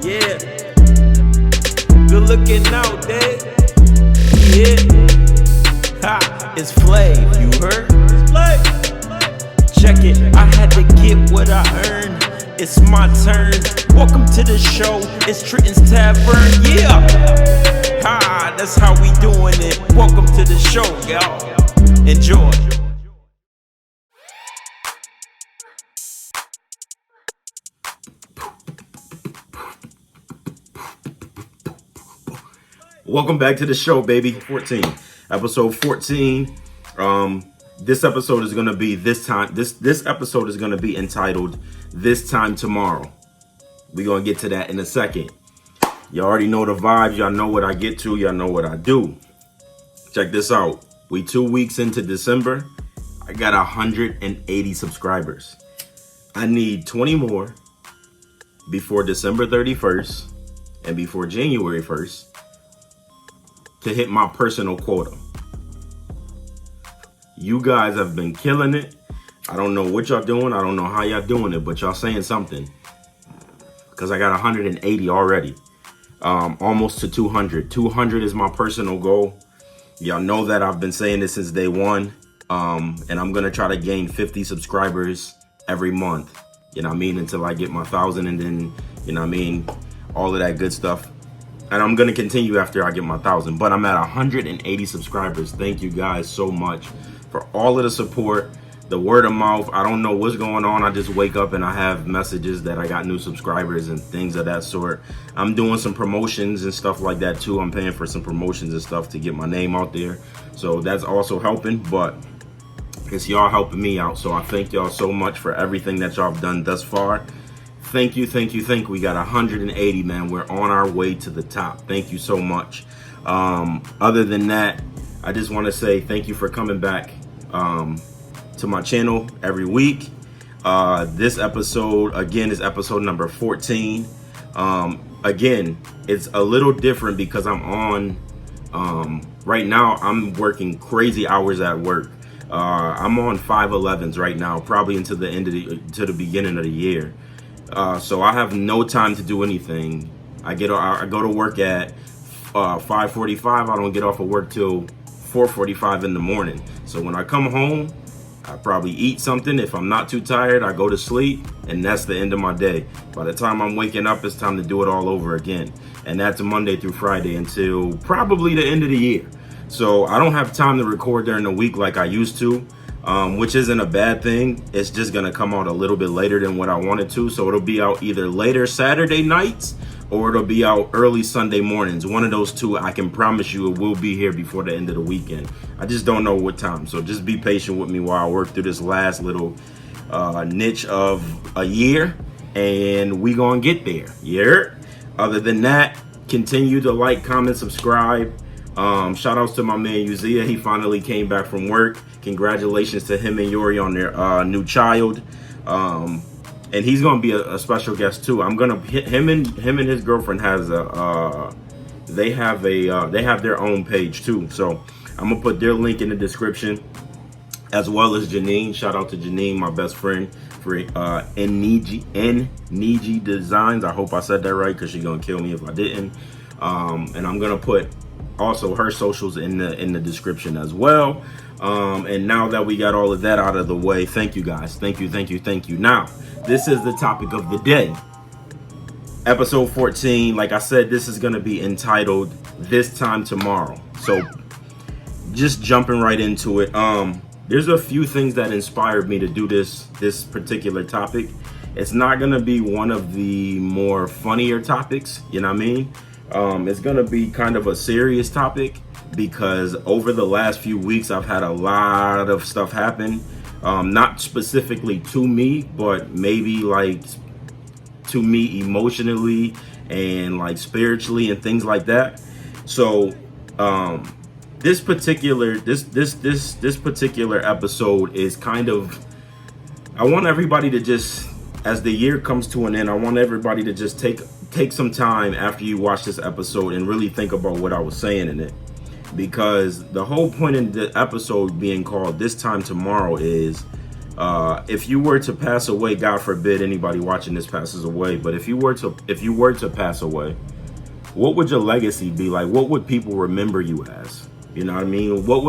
Yeah. Good looking out there. Yeah. Ha, it's Flav, you heard? It's Flav. Check it, I had to get what I earned. It's my turn. Welcome to the show. It's Trenton's Tavern. Yeah. Ha, that's how we doing it. Welcome to the show, y'all. Enjoy. Welcome back to the show, baby. Episode 14. This episode is gonna be this episode is gonna be entitled "This Time Tomorrow." We're gonna get to that in a second. You already know the vibes. Y'all know what I get to. Y'all know what I do. Check this out. We 2 weeks into December. I got 180 subscribers. I need 20 more before December 31st and before January 1st. To hit my personal quota. You guys have been killing it. I don't know what y'all doing. I don't know how y'all doing it, but y'all saying something. Because I got 180 already. Almost to 200. 200 is my personal goal. Y'all know that I've been saying this since day one. And I'm going to try to gain 50 subscribers every month. You know what I mean? Until I get my 1,000 and then, you know what I mean? All of that good stuff. And I'm going to continue after I get my 1,000. But I'm at 180 subscribers. Thank you guys so much for all of the support, the word of mouth. I don't know what's going on. I just wake up and I have messages that I got new subscribers and things of that sort. I'm doing some promotions and stuff like that too. I'm paying for some promotions and stuff to get my name out there. So that's also helping. But it's y'all helping me out. So I thank y'all so much for everything that y'all have done thus far. Thank you. We got 180, man. We're on our way to the top. Thank you so much. Other than that, I just want to say thank you for coming back to my channel every week. This episode, again, is episode number 14. Again, it's a little different because I'm on, right now, I'm working crazy hours at work. I'm on 511s right now, probably until the end of the beginning of the year. So I have no time to do anything. I go to work at 5:45. I don't get off of work till 4:45 in the morning. So when I come home, I probably eat something. If I'm not too tired, I go to sleep, and that's the end of my day. By the time I'm waking up, it's time to do it all over again. And that's Monday through Friday until probably the end of the year. So I don't have time to record during the week like I used to. Which isn't a bad thing. It's just gonna come out a little bit later than what I wanted to. So it'll be out either later Saturday nights or it'll be out early Sunday mornings. One of those two, I can promise you it will be here before the end of the weekend. I just don't know what time. So just be patient with me while I work through this last little niche of a year, and we gonna get there. Yeah. Other than that, continue to like, comment, subscribe. Shout outs to my man UZIA. He finally came back from work. Congratulations to him and Yori on their new child. And he's gonna be a special guest too. I'm gonna hit him and his girlfriend has they have their own page too. So I'm gonna put their link in the description, as well as Geanines. Shout out to Geanines, my best friend, for Niji Designs. I hope I said that right, because she's gonna kill me if I didn't. And I'm gonna put also her socials in the description as well. And now that we got all of that out of the way, thank you guys. Thank you. Now, this is the topic of the day. Episode 14, like I said, this is gonna be entitled "This Time Tomorrow." So just jumping right into it. There's a few things that inspired me to do this particular topic. It's not gonna be one of the more funnier topics, you know what I mean? It's gonna be kind of a serious topic because over the last few weeks I've had a lot of stuff happen. Not specifically to me, but maybe like to me emotionally and like spiritually and things like that. So this particular episode is kind of, I want everybody to just, as the year comes to an end, I want everybody to just take some time after you watch this episode and really think about what I was saying in it. Because the whole point in the episode being called "This Time Tomorrow" is If you were to pass away, God forbid anybody watching this passes away, but if you were to pass away, what would your legacy be like? What would people remember you as? You know what I mean? What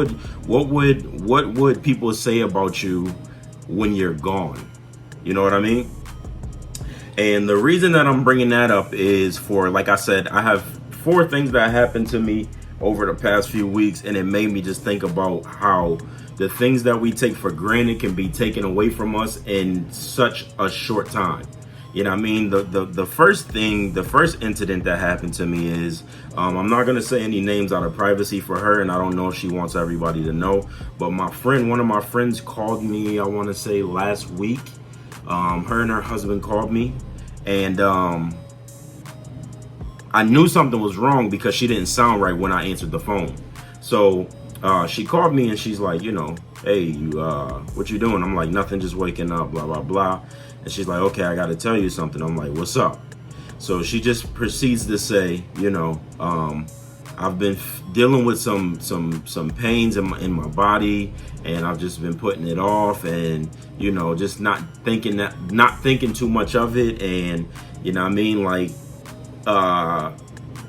would people say about you when you're gone? You know what I mean? And the reason that I'm bringing that up is for, like I said, I have 4 things that happened to me over the past few weeks, and it made me just think about how the things that we take for granted can be taken away from us in such a short time. You know what I mean? The first incident that happened to me is, I'm not going to say any names out of privacy for her, and I don't know if she wants everybody to know, but one of my friends called me, I want to say last week. Her and her husband called me, and I knew something was wrong because she didn't sound right when I answered the phone. So she called me and she's like, hey, what you doing? I'm like, nothing, just waking up, blah, blah, blah. And she's like, okay, I got to tell you something. I'm like, what's up? So she just proceeds to say, I've been dealing with some pains in my body, and I've just been putting it off, and just not thinking too much of it, and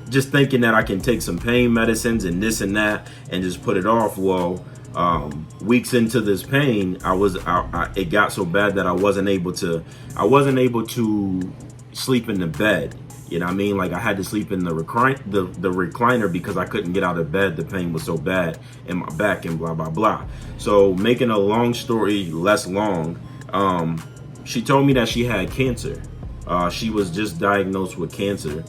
just thinking that I can take some pain medicines and this and that and just put it off. Well, weeks into this pain, it got so bad that I wasn't able to sleep in the bed. You know what I mean? Like, I had to sleep in the recliner because I couldn't get out of bed. The pain was so bad in my back and blah, blah, blah. So making a long story less long, she told me that she had cancer. She was just diagnosed with cancer.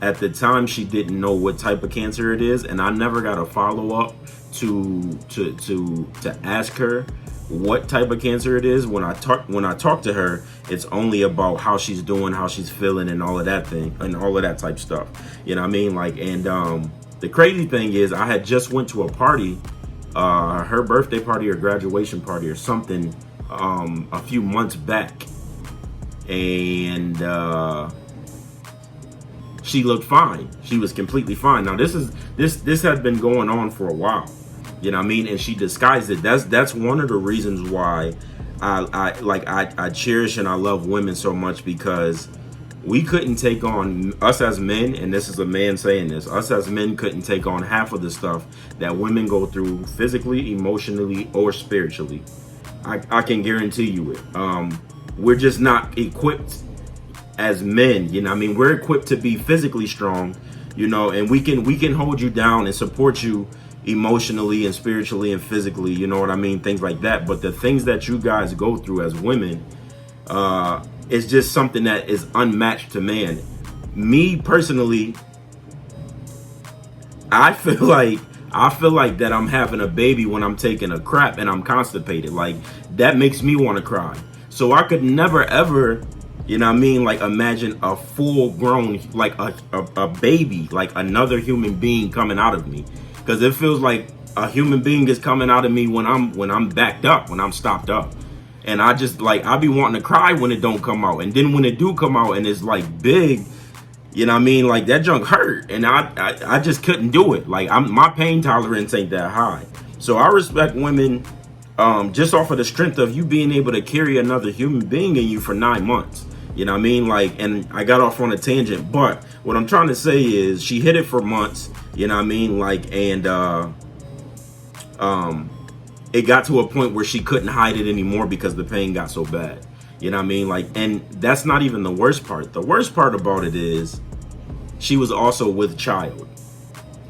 At the time, she didn't know what type of cancer it is, and I never got a follow-up to ask her what type of cancer it is. When I talk to her, it's only about how she's doing, how she's feeling, and all of that thing, and all of that type stuff. You know what I mean? Like, and the crazy thing is, I had just went to a party, her birthday party or graduation party or something, a few months back, and she looked fine. She was completely fine. Now this had been going on for a while. You know what I mean? And she disguised it. That's one of the reasons why I cherish and I love women so much, because we couldn't take on, us as men, and this is a man saying this, us as men couldn't take on half of the stuff that women go through physically, emotionally, or spiritually. I can guarantee you it. We're just not equipped as men. You know what I mean? We're equipped to be physically strong, and we can hold you down and support you emotionally and spiritually and physically, you know what I mean? Things like that. But the things that you guys go through as women, is just something that is unmatched to man. Me personally, I feel like that I'm having a baby when I'm taking a crap and I'm constipated. Like, that makes me want to cry. So I could never ever, you know what I mean, like, imagine a full grown, like a baby, like another human being coming out of me. Because it feels like a human being is coming out of me when I'm backed up, when I'm stopped up. And I just, like, I be wanting to cry when it don't come out. And then when it do come out and it's like big, you know what I mean, like, that junk hurt. And I just couldn't do it. Like, my pain tolerance ain't that high. So I respect women just off of the strength of you being able to carry another human being in you for 9 months. You know what I mean? Like, and I got off on a tangent, but what I'm trying to say is she hid it for months, you know what I mean? Like, and it got to a point where she couldn't hide it anymore because the pain got so bad. You know what I mean? Like, and that's not even the worst part. The worst part about it is she was also with child.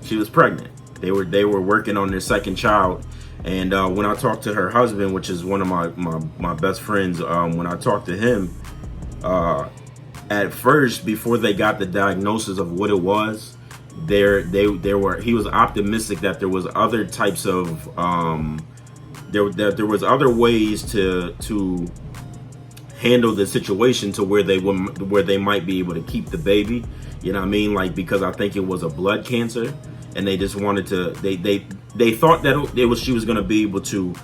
She was pregnant. They were working on their second child. And when I talked to her husband, which is one of my best friends, when I talked to him, at first, before they got the diagnosis of what it was, he was optimistic that there was other types of there was other ways to handle the situation to where they might be able to keep the baby. You know what I mean? Like, because I think it was a blood cancer, and they just wanted to, they thought that she was going to be able to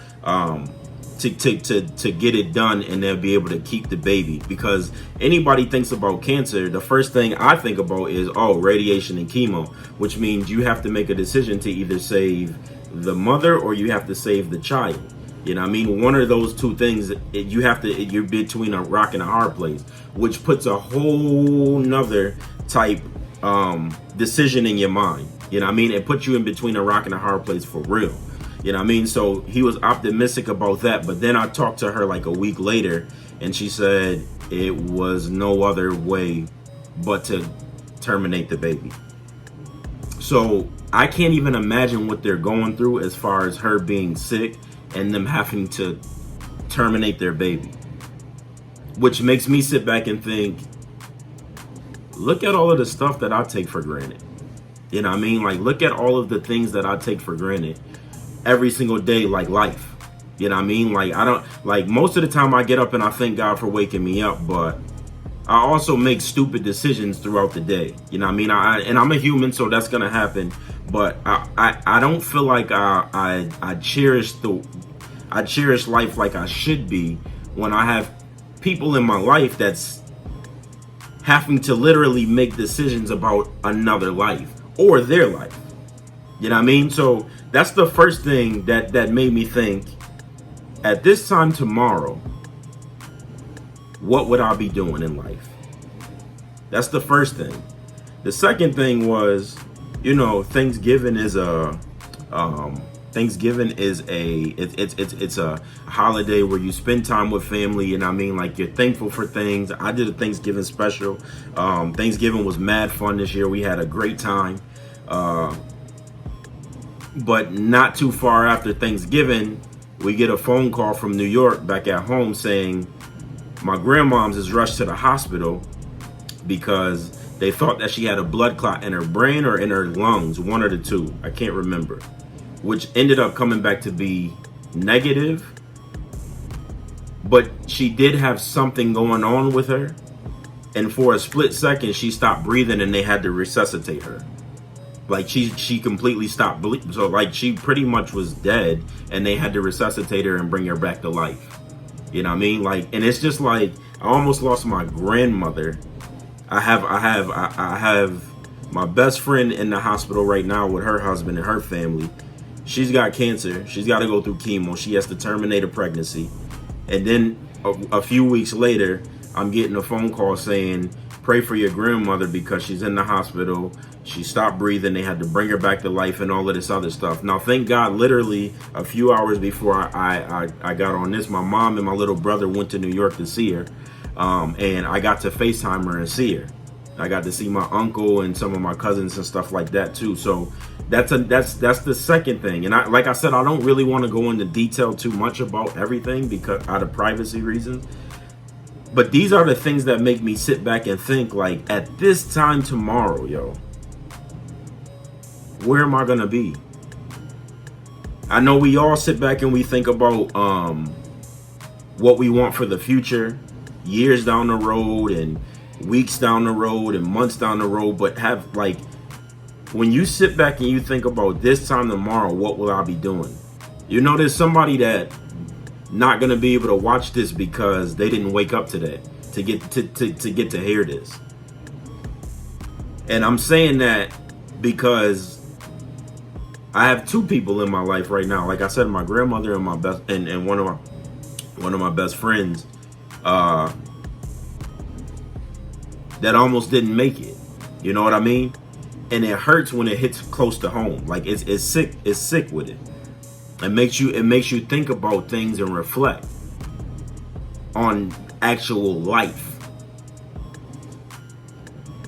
get it done, and they'll be able to keep the baby. Because anybody thinks about cancer, the first thing I think about is, radiation and chemo, which means you have to make a decision to either save the mother or you have to save the child. You know what I mean? One of those two things, you're between a rock and a hard place, which puts a whole nother type decision in your mind. You know what I mean? It puts you in between a rock and a hard place for real. You know what I mean? So he was optimistic about that. But then I talked to her like a week later, and she said it was no other way but to terminate the baby. So I can't even imagine what they're going through as far as her being sick and them having to terminate their baby. Which makes me sit back and think, look at all of the stuff that I take for granted. You know what I mean? Like, look at all of the things that I take for granted every single day, like life. You know what I mean? Like, I don't, like, most of the time I get up and I thank God for waking me up, but I also make stupid decisions throughout the day. You know what I mean? And I'm a human, so that's gonna happen. But I don't feel like I cherish life like I should be when I have people in my life that's having to literally make decisions about another life or their life. You know what I mean? So that's the first thing that made me think, at this time tomorrow, what would I be doing in life? That's the first thing. The second thing was, you know, Thanksgiving is a holiday where you spend time with family, and I mean, like, you're thankful for things. I did a Thanksgiving special. Thanksgiving was mad fun this year. We had a great time. But not too far after Thanksgiving, we get a phone call from New York back at home saying my grandmom's is rushed to the hospital because they thought that she had a blood clot in her brain or in her lungs, one of the two. I can't remember. Which ended up coming back to be negative. But she did have something going on with her. And for a split second, she stopped breathing and they had to resuscitate her. Like, she completely stopped bleeding. So, like, she pretty much was dead and they had to resuscitate her and bring her back to life. You know what I mean? Like, and it's just like, I almost lost my grandmother. I have my best friend in the hospital right now with her husband and her family. She's got cancer. She's got to go through chemo. She has to terminate a pregnancy. And then a few weeks later, I'm getting a phone call saying, pray for your grandmother because she's in the hospital. She stopped breathing. They had to bring her back to life and all of this other stuff. Now, thank God, literally a few hours before I got on this, my mom and my little brother went to New York to see her. And I got to FaceTime her and see her. I got to see my uncle and some of my cousins and stuff like that too. So that's the second thing. And like I said, I don't really want to go into detail too much about everything because out of privacy reasons. But these are the things that make me sit back and think, like, at this time tomorrow, yo, where am I gonna be? I know we all sit back and we think about what we want for the future, years down the road and weeks down the road and months down the road, but have, like, when you sit back and you think about this time tomorrow, what will I be doing? You know, there's somebody that not gonna be able to watch this because they didn't wake up today to get to hear this. And I'm saying that because I have two people in my life right now. Like I said, my grandmother and my best and one of my best friends that almost didn't make it. You know what I mean? And it hurts when it hits close to home. Like, it's sick. It's sick with it. It makes you think about things and reflect on actual life.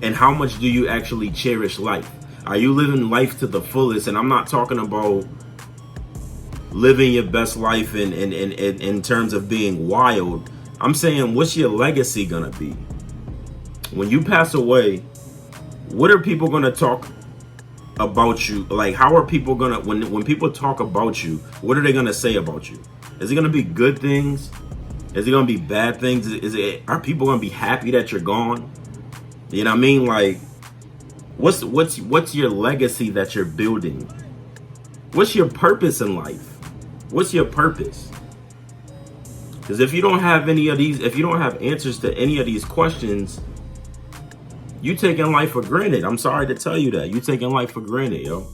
And how much do you actually cherish life? Are you living life to the fullest? And I'm not talking about living your best life in terms of being wild. I'm saying, what's your legacy gonna be? When you pass away, what are people gonna talk about you? Like, how are people gonna, when people talk about you, what are they gonna say about you? Is it gonna be good things? Is it gonna be bad things? Are people gonna be happy that you're gone? You know what I mean? Like, what's your legacy that you're building? What's your purpose in life? What's your purpose? Because if you don't have any of these, if you don't have answers to any of these questions, you taking life for granted. I'm sorry to tell you that. You taking life for granted, yo.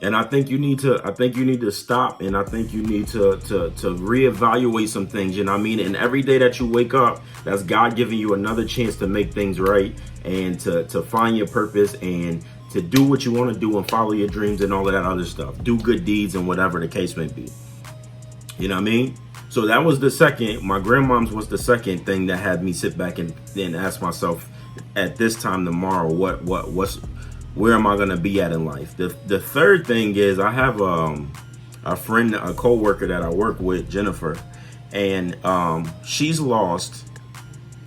And I think you need to stop, and I think you need to reevaluate some things, you know what I mean? And every day that you wake up, that's God giving you another chance to make things right and to find your purpose and to do what you want to do and follow your dreams and all of that other stuff. Do good deeds and whatever the case may be. You know what I mean? So that was the second. My grandmom's was the second thing that had me sit back and then ask myself, at this time tomorrow, where am I gonna be at in life? The third thing is I have a friend, a co-worker that I work with, Jennifer, and she's lost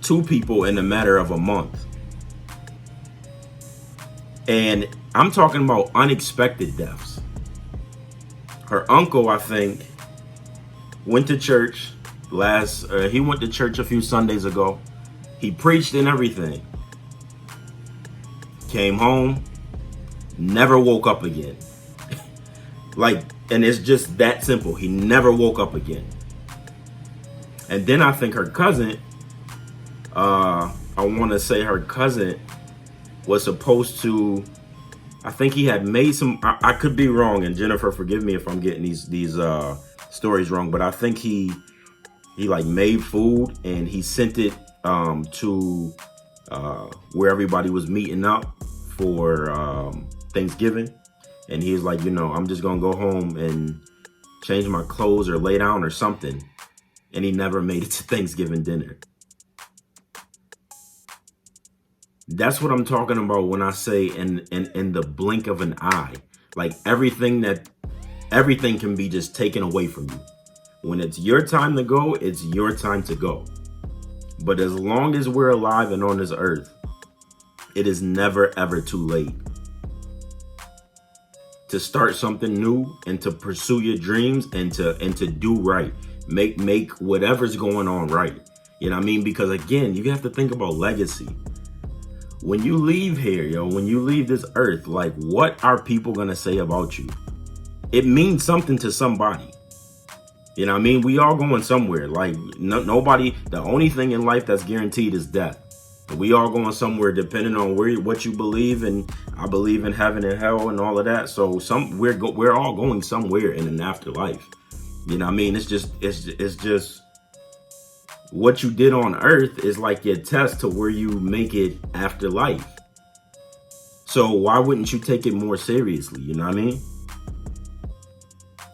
2 people in a matter of a month. And I'm talking about unexpected deaths. Her uncle, I think, went to church he went to church a few Sundays ago. He preached and everything. Came home, never woke up again. And it's just that simple. He never woke up again. And then I think her cousin, I want to say her cousin was supposed to, I think he had made some, I could be wrong, and Jennifer, forgive me if I'm getting these stories wrong, but I think he like made food and he sent it to where everybody was meeting up for Thanksgiving. And he was like, I'm just gonna go home and change my clothes or lay down or something. And he never made it to Thanksgiving dinner. That's what I'm talking about when I say in the blink of an eye. Like everything can be just taken away from you. When it's your time to go, it's your time to go. But as long as we're alive and on this earth, it is never ever too late to start something new and to pursue your dreams and to do right. Make whatever's going on right. You know what I mean? Because again, you have to think about legacy. When you leave here, when you leave this earth, like, what are people gonna say about you? It means something to somebody. You know what I mean? We all going somewhere. Like nobody, the only thing in life that's guaranteed is death. We all going somewhere depending on what you believe, and I believe in heaven and hell and all of that. So we're all going somewhere in an afterlife. You know what I mean? It's just what you did on earth is like your test to where you make it after life. So why wouldn't you take it more seriously? You know what I mean?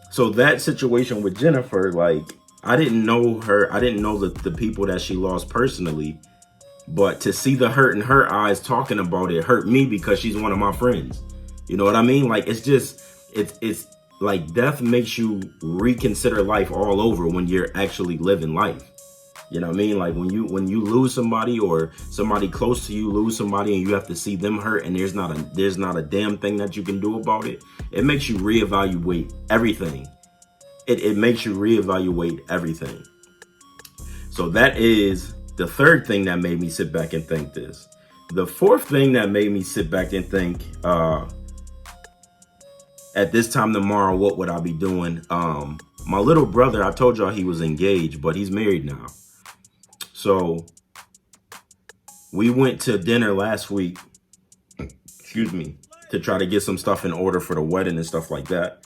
So that situation with Jennifer, like, I didn't know her. I didn't know the people that she lost personally. But to see the hurt in her eyes talking about it hurt me because she's one of my friends. You know what I mean? Like, it's like death makes you reconsider life all over when you're actually living life. You know what I mean? Like when you lose somebody or somebody close to you lose somebody and you have to see them hurt and there's not a damn thing that you can do about it. It makes you reevaluate everything. It makes you reevaluate everything. So that is the third thing that made me sit back and think this. The fourth thing that made me sit back and think, at this time tomorrow, what would I be doing? My little brother, I told y'all he was engaged, but he's married now. So we went to dinner last week, to try to get some stuff in order for the wedding and stuff like that.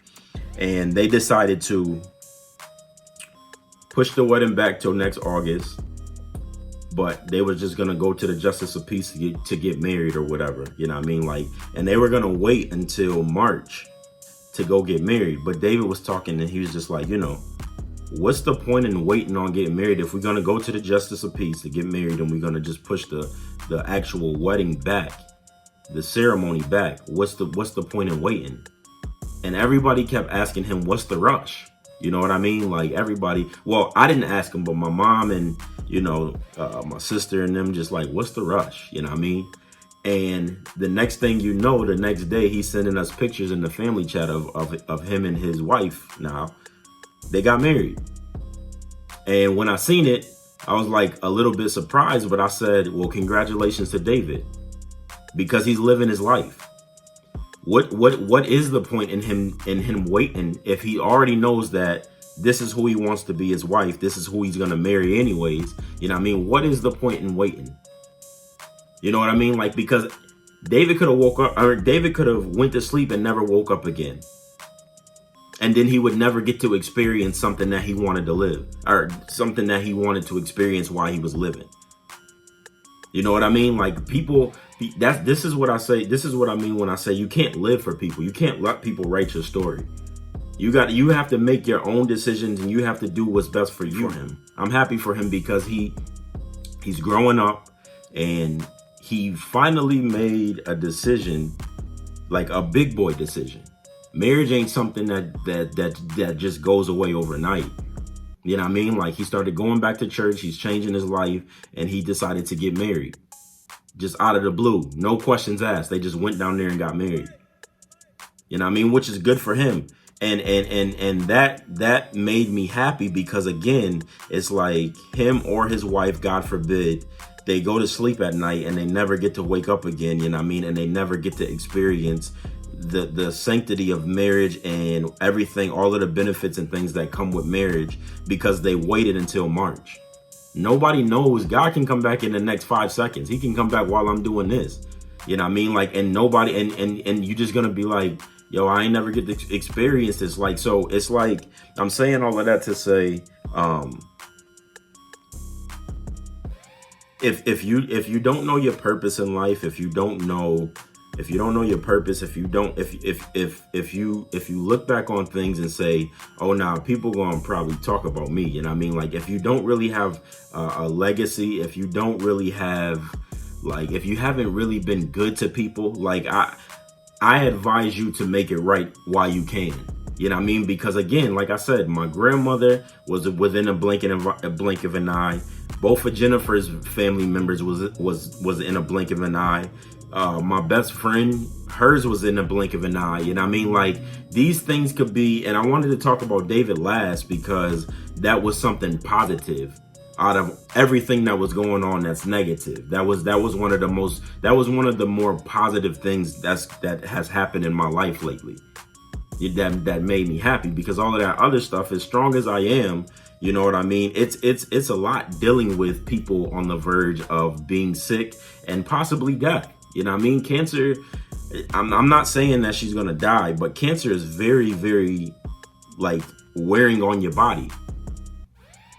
And they decided to push the wedding back till next August. But they were just gonna go to the Justice of Peace to get married or whatever. You know what I mean? Like, and they were gonna wait until March to go get married. But David was talking and he was just like, what's the point in waiting on getting married if we're gonna go to the Justice of Peace to get married and we're gonna just push the actual wedding back, the ceremony back? What's the point in waiting? And everybody kept asking him, what's the rush? You know what I mean? Like everybody, well, I didn't ask him, but my mom and, my sister and them just like, what's the rush? You know what I mean? And the next thing you know, the next day he's sending us pictures in the family chat of him and his wife now. They got married. And when I seen it, I was like a little bit surprised, but I said, well, congratulations to David because he's living his life. What is the point in him waiting if he already knows that this is who he wants to be his wife, this is who he's gonna marry anyways? You know what I mean? What is the point in waiting? You know what I mean? Like, because David could have woke up, or David could have went to sleep and never woke up again. And then he would never get to experience something that he wanted to live, or something that he wanted to experience while he was living. You know what I mean? Like, people, this is what I say. This is what I mean when I say you can't live for people. You can't let people write your story. You have to make your own decisions, and you have to do what's best for you. For him, I'm happy for him because he's growing up, and he finally made a decision, like a big boy decision. Marriage ain't something that just goes away overnight. You know what I mean? Like, he started going back to church, he's changing his life, and he decided to get married. Just out of the blue, no questions asked. They just went down there and got married. You know what I mean? Which is good for him. And that made me happy, because again, it's like him or his wife, God forbid, they go to sleep at night and they never get to wake up again, you know what I mean? And they never get to experience the sanctity of marriage and everything, all of the benefits and things that come with marriage, because they waited until March. Nobody knows. God can come back in the next 5 seconds. He can come back while I'm doing this. You know what I mean? Like, and nobody, and you just gonna be like, yo, I ain't never get to experience this. Like, so it's like, I'm saying all of that to say, if you don't know your purpose in life, if you don't know your purpose, if you look back on things and say, oh, nah, people gonna probably talk about me, you know what I mean? Like, if you don't really have a legacy, if you don't really have, like, if you haven't really been good to people, like, I advise you to make it right while you can. You know what I mean? Because again, like I said, my grandmother was within a blink of an eye. Both of Jennifer's family members was in a blink of an eye. My best friend, hers was in a blink of an eye. You know what I mean? Like, these things could be, and I wanted to talk about David last because that was something positive out of everything that was going on that's negative. That was one of the more positive things that has happened in my life lately. That made me happy, because all of that other stuff, as strong as I am, you know what I mean? It's a lot dealing with people on the verge of being sick and possibly death. You know what I mean? Cancer, I'm not saying that she's gonna die, but cancer is very, very, like, wearing on your body.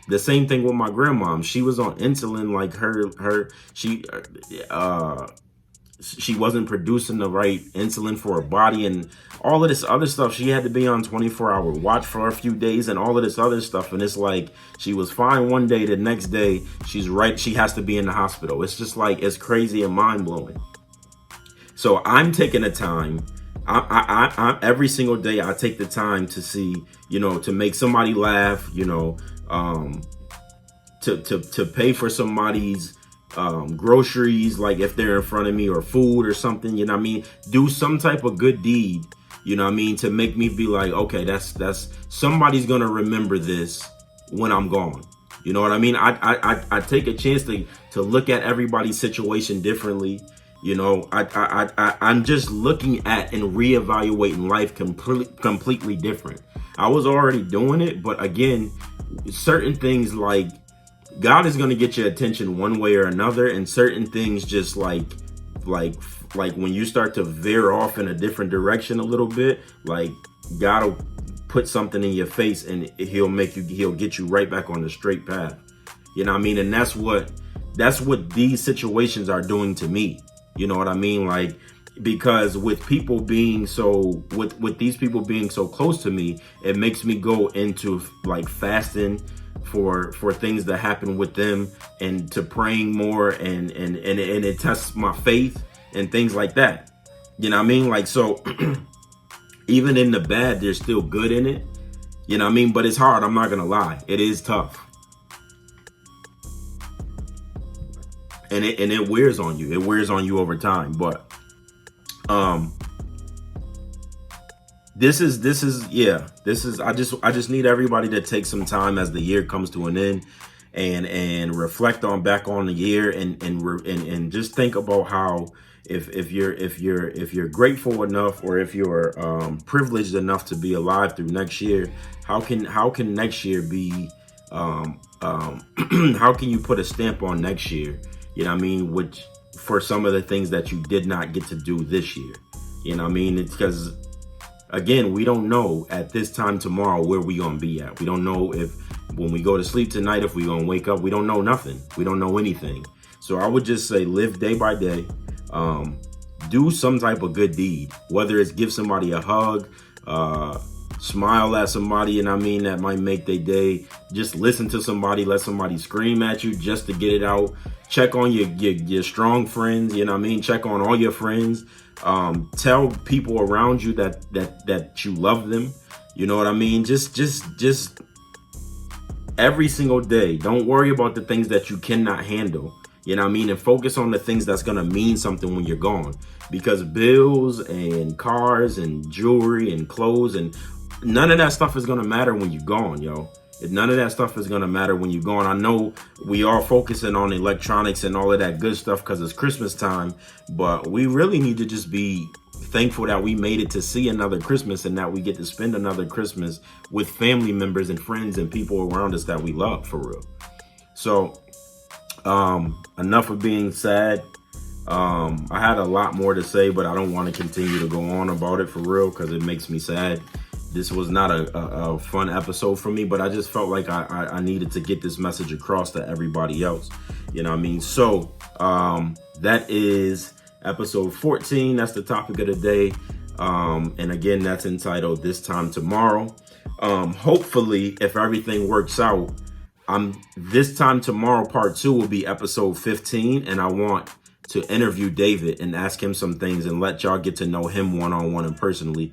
The same thing with my grandmom. She was on insulin, like she wasn't producing the right insulin for her body, and all of this other stuff. She had to be on 24-hour watch for a few days and all of this other stuff. And it's like, she was fine one day, the next day she has to be in the hospital. It's just like, it's crazy and mind blowing. So I'm taking the time. I every single day I take the time to see, you know, to make somebody laugh, you know, to pay for somebody's groceries, like if they're in front of me, or food or something, you know what I mean? Do some type of good deed, you know what I mean? To make me be like, okay, that's somebody's gonna remember this when I'm gone. You know what I mean? I take a chance to look at everybody's situation differently. You know, I'm just looking at and reevaluating life completely different. I was already doing it, but again, certain things, like, God is going to get your attention one way or another, and certain things just like when you start to veer off in a different direction a little bit, like, God will put something in your face and he'll get you right back on the straight path. You know what I mean? And that's what these situations are doing to me. You know what I mean? Like, because with people being so, with these people being so close to me, it makes me go into, like, fasting for things that happen with them, and to praying more, and it tests my faith and things like that. You know what I mean? Like, so even in the bad, there's still good in it. You know what I mean? But it's hard. I'm not going to lie. It is tough. And it wears on you. It wears on you over time. But this is I just need everybody to take some time as the year comes to an end, and reflect back on the year, and just think about how, if you're grateful enough, or if you're privileged enough to be alive through next year, how can next year be how can you put a stamp on next year? You know what I mean? Which, for some of the things that you did not get to do this year. You know what I mean? It's because again, we don't know at this time tomorrow where we gonna be at. We don't know if when we go to sleep tonight, if we gonna wake up. We don't know nothing. We don't know anything. So I would just say live day by day. Do some type of good deed, whether it's give somebody a hug, smile at somebody, and I mean that might make their day. Just listen to somebody, let somebody scream at you just to get it out. Check on your strong friends, you know what I mean? Check on all your friends. Tell people around you that you love them. You know what I mean? Just every single day. Don't worry about the things that you cannot handle. You know what I mean? And focus on the things that's going to mean something when you're gone. Because bills and cars and jewelry and clothes and none of that stuff is going to matter when you're gone, yo. None of that stuff is going to matter when you're gone. I know we are focusing on electronics and all of that good stuff because it's Christmas time. But we really need to just be thankful that we made it to see another Christmas and that we get to spend another Christmas with family members and friends and people around us that we love, for real. So enough of being sad. I had a lot more to say, but I don't want to continue to go on about it, for real, because it makes me sad. This was not a fun episode for me, but I just felt like I needed to get this message across to everybody else. You know what I mean? So that is episode 14. That's the topic of the day. And again, that's entitled This Time Tomorrow. Hopefully, if everything works out, This Time Tomorrow part 2 will be episode 15, and I want to interview David and ask him some things and let y'all get to know him one-on-one and personally.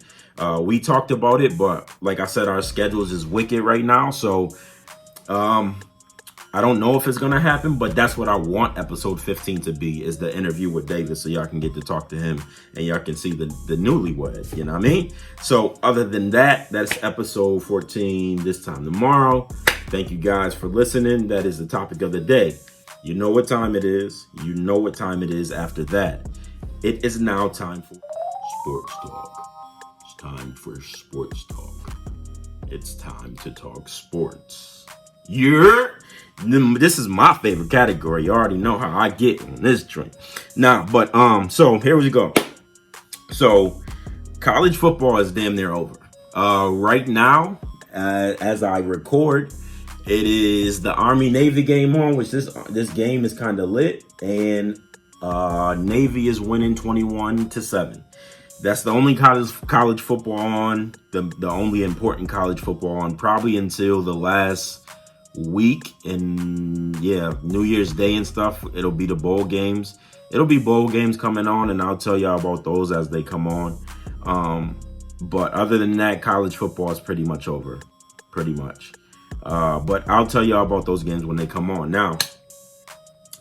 We talked about it, but like I said, our schedules is wicked right now, so I don't know if it's gonna happen, but that's what I want episode 15 to be, is the interview with David, so y'all can get to talk to him and y'all can see the newlywed, you know what I mean? So other than that, that's episode 14, This Time Tomorrow. Thank you guys for listening. That is the topic of the day. You know what time it is. You know what time it is after that. It is now time for sports talk. It's time for sports talk. It's time to talk sports. This is my favorite category. You already know how I get on this joint. So here we go. So college football is damn near over. Right now, as I record, it is the Army-Navy game on, which this game is kind of lit, and Navy is winning 21-7. That's the only college football on, the only important college football on, probably until the last week, and New Year's Day and stuff. It'll be the bowl games. It'll be bowl games coming on, and I'll tell y'all about those as they come on. But other than that, college football is pretty much over, pretty much. But I'll tell y'all about those games when they come on. Now,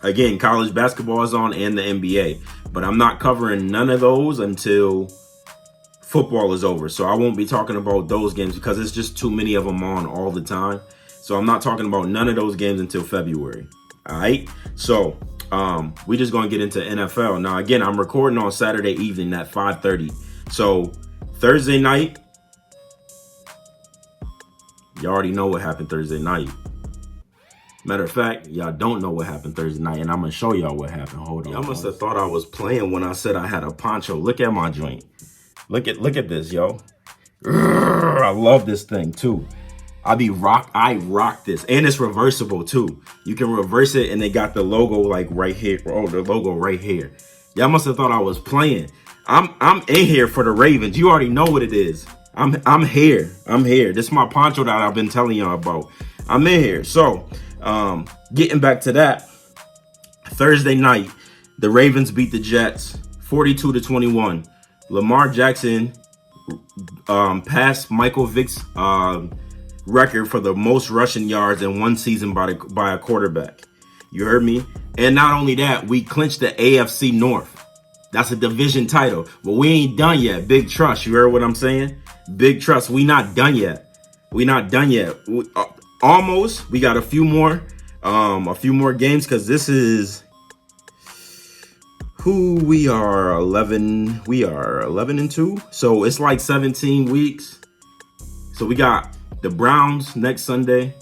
again, college basketball is on and the NBA, but I'm not covering none of those until football is over. So I won't be talking about those games because it's just too many of them on all the time. So I'm not talking about none of those games until February. All right. So we just going to get into NFL. Now, again, I'm recording on Saturday evening at 5:30. So Thursday night, y'all already know what happened Thursday night. Matter of fact, y'all don't know what happened Thursday night, and I'm going to show y'all what happened. Hold on. Y'all must have thought I was playing when I said I had a poncho. Look at my joint. Look at this, yo. I love this thing, too. I rock this. And it's reversible, too. You can reverse it, and they got the logo, like, right here. Oh, the logo right here. Y'all must have thought I was playing. I'm in here for the Ravens. You already know what it is. I'm here. This is my poncho that I've been telling y'all about. I'm in here. So, getting back to that, Thursday night, the Ravens beat the Jets 42-21. Lamar Jackson passed Michael Vick's record for the most rushing yards in one season by a quarterback. You heard me? And not only that, we clinched the AFC North. That's a division title. But we ain't done yet. Big trust. You heard what I'm saying? Big trust. We not done yet. Almost. We got a few more games because this is who we are. 11. We are 11-2. So it's like 17 weeks. So we got the Browns next Sunday.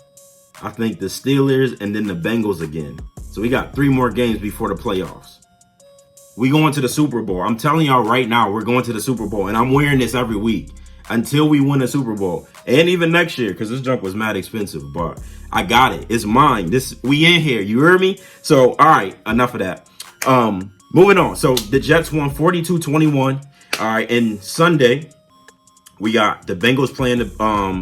I think the Steelers and then the Bengals again. So we got 3 more games before the playoffs. We going to the Super Bowl. I'm telling y'all right now, we're going to the Super Bowl, and I'm wearing this every week. until we win a Super Bowl, and even next year, because this junk was mad expensive. But I got it. It's mine. We in here. You heard me? So all right, enough of that. Moving on. So the Jets won 42-21. All right, and Sunday we got the Bengals playing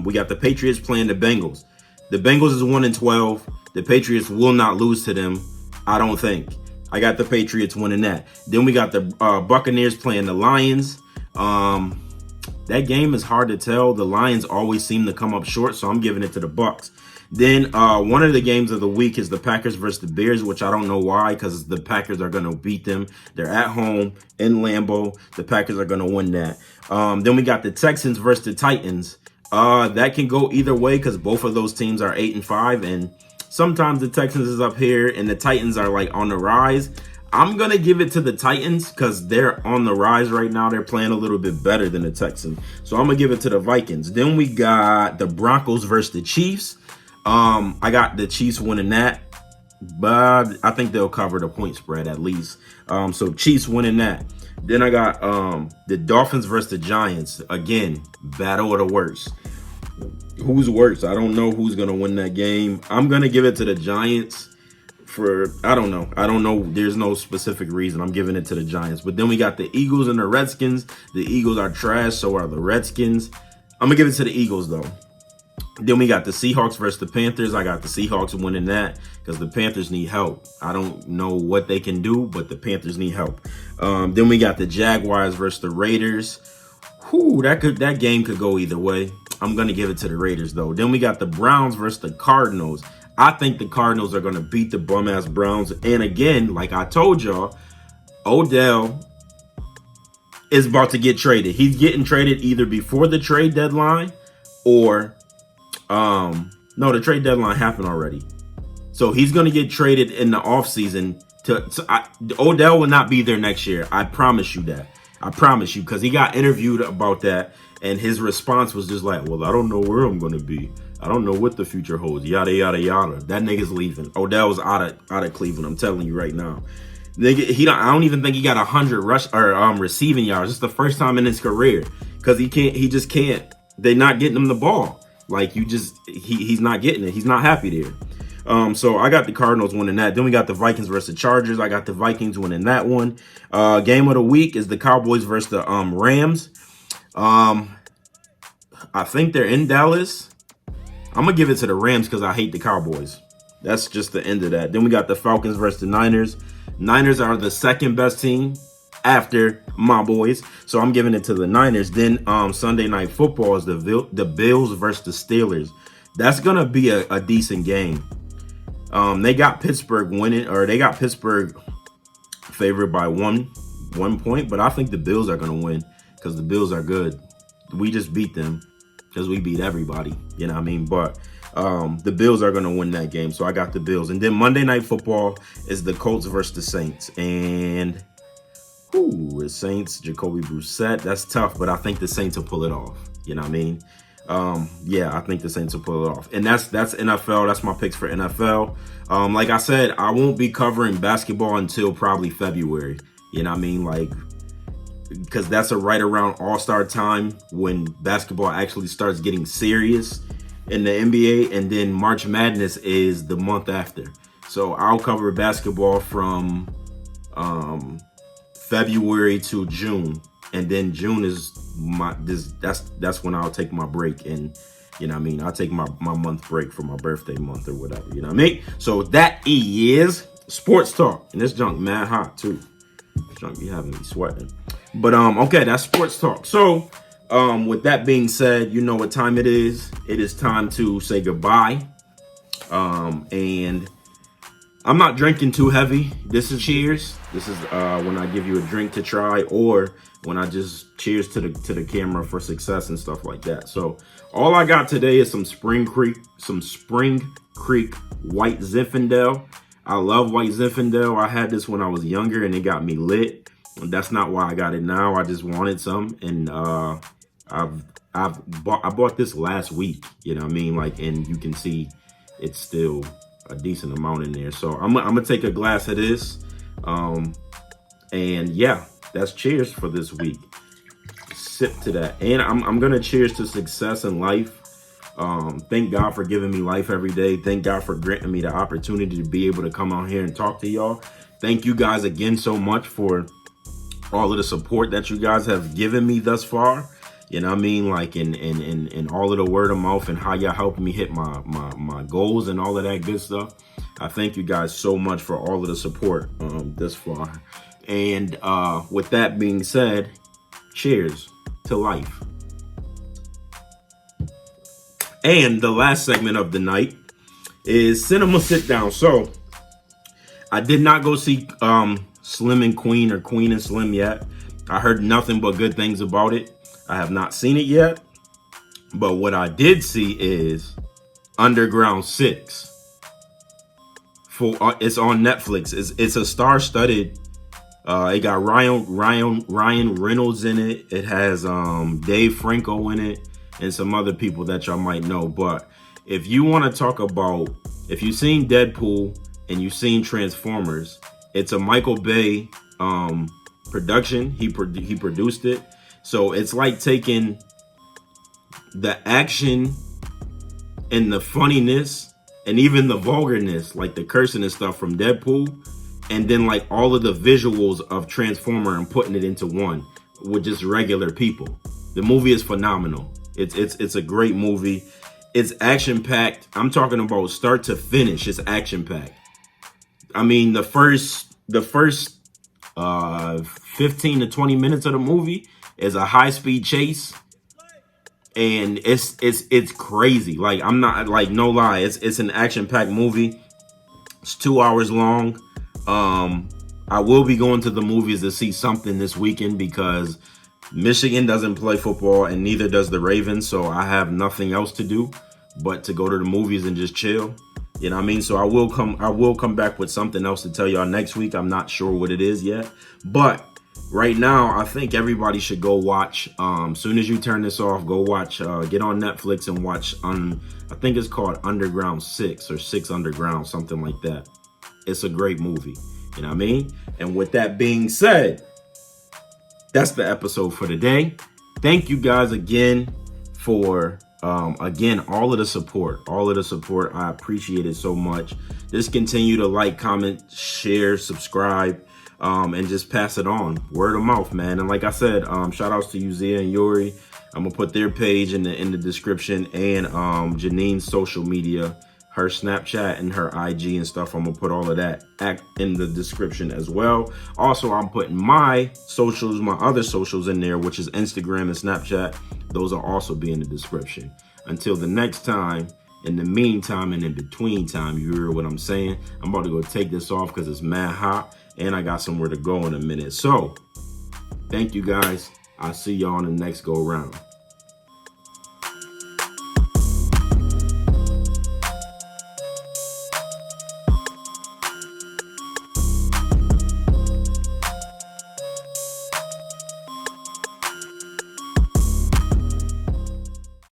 we got the Patriots playing the Bengals. The Bengals is 1-12. The Patriots will not lose to them, I don't think. I got the Patriots winning that. Then we got the Buccaneers playing the Lions. That game is hard to tell. The Lions always seem to come up short, so I'm giving it to the Bucs. Then one of the games of the week is the Packers versus the Bears, which I don't know why, because the Packers are going to beat them. They're at home in Lambeau. The Packers are going to win that. Then we got the Texans versus the Titans. That can go either way because both of those teams are 8-5, and sometimes the Texans is up here and the Titans are like on the rise. I'm going to give it to the Titans because they're on the rise right now. They're playing a little bit better than the Texans. So I'm going to give it to the Vikings. Then we got the Broncos versus the Chiefs. I got the Chiefs winning that, but I think they'll cover the point spread at least. So Chiefs winning that. Then I got the Dolphins versus the Giants. Again, battle of the worst. Who's worse? I don't know who's going to win that game. I'm going to give it to the Giants I don't know. There's no specific reason. I'm giving it to the Giants. But then we got the Eagles and the Redskins. The Eagles are trash, so are the Redskins. I'm going to give it to the Eagles, though. Then we got the Seahawks versus the Panthers. I got the Seahawks winning that because the Panthers need help. I don't know what they can do, but the Panthers need help. Then we got the Jaguars versus the Raiders. That game could go either way. I'm going to give it to the Raiders, though. Then we got the Browns versus the Cardinals. I think the Cardinals are going to beat the bum-ass Browns. And again, like I told y'all, Odell is about to get traded. He's getting traded either before the trade deadline or no, the trade deadline happened already. So he's going to get traded in the offseason. Odell will not be there next year. I promise you that. I promise you, because he got interviewed about that, and his response was just like, well, I don't know where I'm going to be. I don't know what the future holds. Yada, yada, yada. That nigga's leaving. Odell's out of Cleveland. I'm telling you right now. I don't even think he got 100 receiving yards. It's the first time in his career because he just can't. They're not getting him the ball. Like he's not getting it. He's not happy there. So I got the Cardinals winning that. Then we got the Vikings versus the Chargers. I got the Vikings winning that one. Game of the week is the Cowboys versus the Rams. I think they're in Dallas. I'm going to give it to the Rams because I hate the Cowboys. That's just the end of that. Then we got the Falcons versus the Niners. Niners are the second best team after my boys. So I'm giving it to the Niners. Then Sunday Night Football is the Bills versus the Steelers. That's going to be a decent game. They got Pittsburgh winning, or they got Pittsburgh favored by one point. But I think the Bills are going to win because the Bills are good. We just beat them. Because we beat everybody, you know what I mean? But the Bills are going to win that game, so I got the Bills. And then Monday Night Football is the Colts versus the Saints. And, the Saints, Jacoby Brissett, that's tough, but I think the Saints will pull it off, you know what I mean? I think the Saints will pull it off. And that's NFL. That's my picks for NFL. Like I said, I won't be covering basketball until probably February, you know what I mean? Like, because that's right around All-Star time when basketball actually starts getting serious in the NBA, and then March Madness is the month after. So I'll cover basketball from February to June, and then June is that's when I'll take my break, and you know what I mean, I'll take my month break for my birthday month or whatever, you know what I mean? So that is sports talk, and this junk mad hot too. This junk be having me sweating. But okay, that's sports talk. So with that being said, you know what time it is. It is time to say goodbye. And I'm not drinking too heavy. This is cheers. This is when I give you a drink to try, or when I just cheers to the camera for success and stuff like that. So all I got today is some Spring Creek White Zinfandel. I love White Zinfandel. I had this when I was younger and it got me lit. That's not why I got it now. I just wanted some, and I bought this last week. You know what I mean? Like, and you can see it's still a decent amount in there. So I'm gonna take a glass of this, and yeah, that's cheers for this week. sip to that. And I'm gonna cheers to success in life. Thank God for giving me life every day. Thank God for granting me the opportunity to be able to come out here and talk to y'all. Thank you guys again so much for all of the support that you guys have given me thus far. You know what I mean? Like in all of the word of mouth and how y'all helping me hit my goals and all of that good stuff. I thank you guys so much for all of the support this far. And with that being said, cheers to life. And the last segment of the night is Cinema Sit Down. So I did not go see Slim and Queen or Queen and Slim yet. I heard nothing but good things about it. I have not seen it yet. But what I did see is Underground 6. It's on Netflix. It's a star-studded. It got Ryan Reynolds in it. It has Dave Franco in it and some other people that y'all might know. But if you want to talk about, if you've seen Deadpool and you've seen Transformers, it's a Michael Bay production. He produced it. So it's like taking the action and the funniness and even the vulgarness, like the cursing and stuff from Deadpool, and then like all of the visuals of Transformer and putting it into one with just regular people. The movie is phenomenal. It's a great movie. It's action packed. I'm talking about start to finish. It's action packed. I mean, the first 15 to 20 minutes of the movie is a high speed chase, and it's crazy. Like, I'm not, like, no lie, it's an action packed movie. It's 2 hours long. I will be going to the movies to see something this weekend because Michigan doesn't play football and neither does the Ravens, so I have nothing else to do but to go to the movies and just chill. You know what I mean? So I will come back with something else to tell y'all next week. I'm not sure what it is yet, but right now I think everybody should go watch. Soon as you turn this off, go watch. Get on Netflix and watch. I think it's called Underground 6 or 6 Underground, something like that. It's a great movie. You know what I mean? And with that being said, that's the episode for today. Thank you guys again for all of the support. I appreciate it so much. Just continue to like, comment, share, subscribe, and just pass it on. Word of mouth, man. And like I said, shout outs to UZIA and Yori. I'm gonna put their page in the description, and Geanines social media, her Snapchat and her IG and stuff. I'm gonna put all of that in the description as well. Also, I'm putting my socials, my other socials in there, which is Instagram and Snapchat. Those will also be in the description. Until the next time, in the meantime and in between time, you hear what I'm saying? I'm about to go take this off because it's mad hot and I got somewhere to go in a minute. So, thank you guys. I'll see y'all on the next go round.